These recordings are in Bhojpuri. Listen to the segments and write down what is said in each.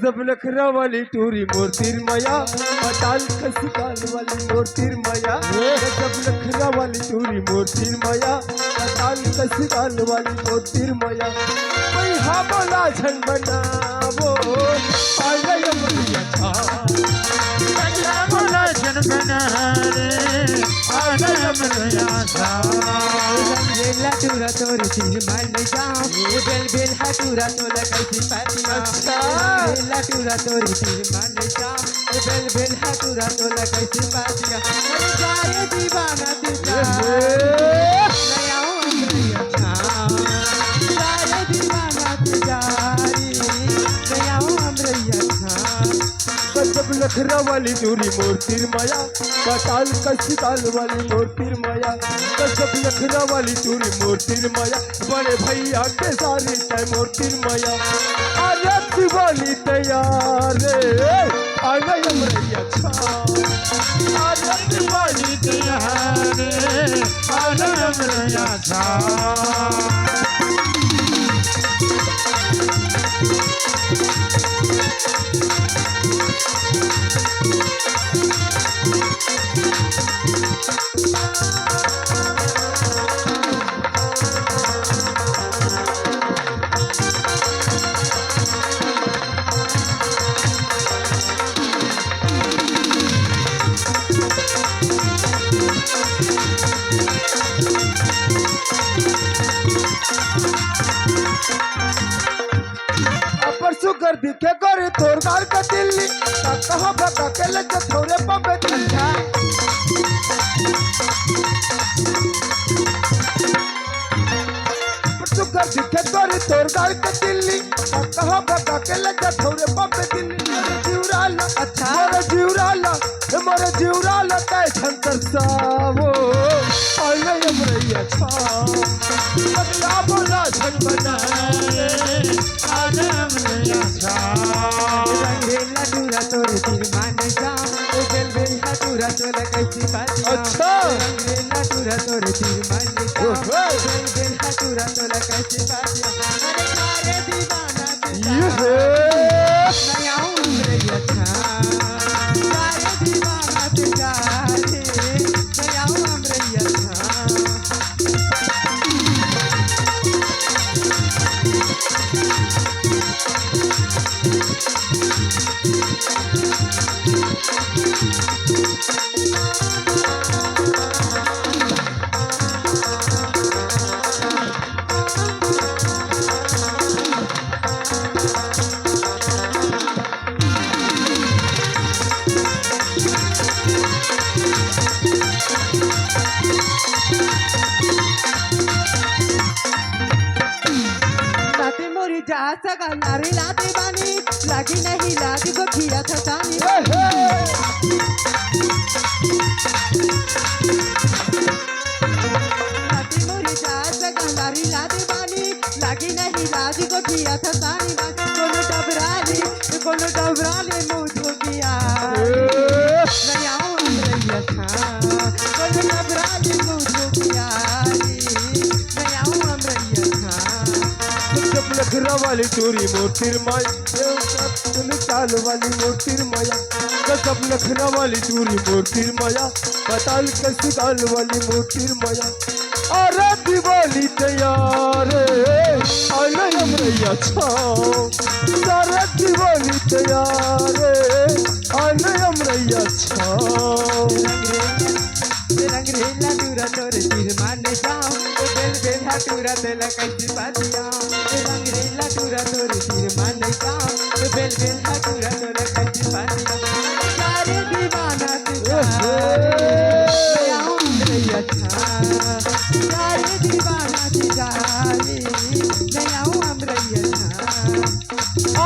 गजब नखरा वाली टूरी मूर्तिर माया पताल खसी काल वाली मूर्तिर माया गजब नखरा वाली टूरी मूर्तिर माया पताल खसी काल वाली मूर्तिर माया कोई हा बोला झन बनावो आया यमरिया था बोला झन बना रे आया यमरिया था रंगीला टूरा तोर तीर मान जाऊं बेल बेल है टूरा तो लगाई पातिया रंगीला टूरा तोर तीर मान जाऊं बेल बेल है टूरा तो लगाई पातिया जाए दीवाना तुझा नया उम्र था जाए दीवाना तुझा नया उम्र था गजब नखरा वाली टूरी मूर्तिर माया पताल खसी काल वाली मूर्तिर माया गजब नखरा वाली टूरी मूर्तिर माया बड़े भैया के सारी तय मूर्तिर माया अरे दीवानी तैयार आना यमरैया छा अरे दीवानी तैयार आना यमरैया था परसों कर दिखे करे तोर गार का दिल्ली कहा बता के लगे थोड़े पबे ठंडा परसों कर दिखे करे तोर गार का दिल्ली कहा बता के लगे थोड़े पबे दिल्ली जीवराला अच्छा मोरे जीवराला तय छंतर सावो आना यमरैया छा अगला बोला झन बना आना यमरैया था रंगीला टूरा तोर तीर मान जाऊं बेल बेल है टूरा तो लगाई पातिया अच्छा रंगीला टूरा तोर तीर मान जाऊं बेल बेल है टूरा तो लगाई पातिया अरे सारे दीवाना तुझा नया उम्र था सारे दीवाना तुझा नया उम्र था जा सका नारी लाते बानी लागी नहीं लागी को खिया था तानी लाती मोरी जा सका नारी लाते बानी लागी नहीं लागी को खिया था तानी कोनो डबराली मुझको किया नया उम्र था कोनो डबराली मुझको किया नया उम्र था नखरा वाली टूरी मूर्तिर माया चाल वाली मूर्तिर माया गजब नखरा वाली टूरी मूर्तिर माया पताल कसी काल वाली मूर्तिर माया अरे दिवाली तैयार आना यमरैया छा सारे दिवाली तैयार आना यमरैया छा रंगीला टूरा तोर तीर मान जाऊं बेल बेल है टूरा तो लगाई पातिया रंगीला टूरा तोर तीर मान जाऊं बेल बेल है टूरा तो लगाई पातिया सारे दीवाना तुझा नया उम्र था सारे दीवाना तुझा नया उम्र था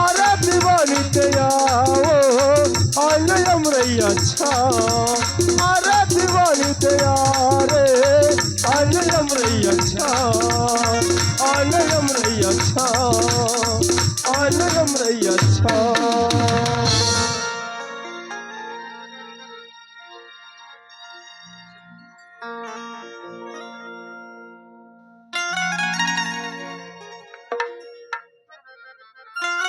अरे दिवाली तैयार आना यमरैया छा अरे दिवाली तैयार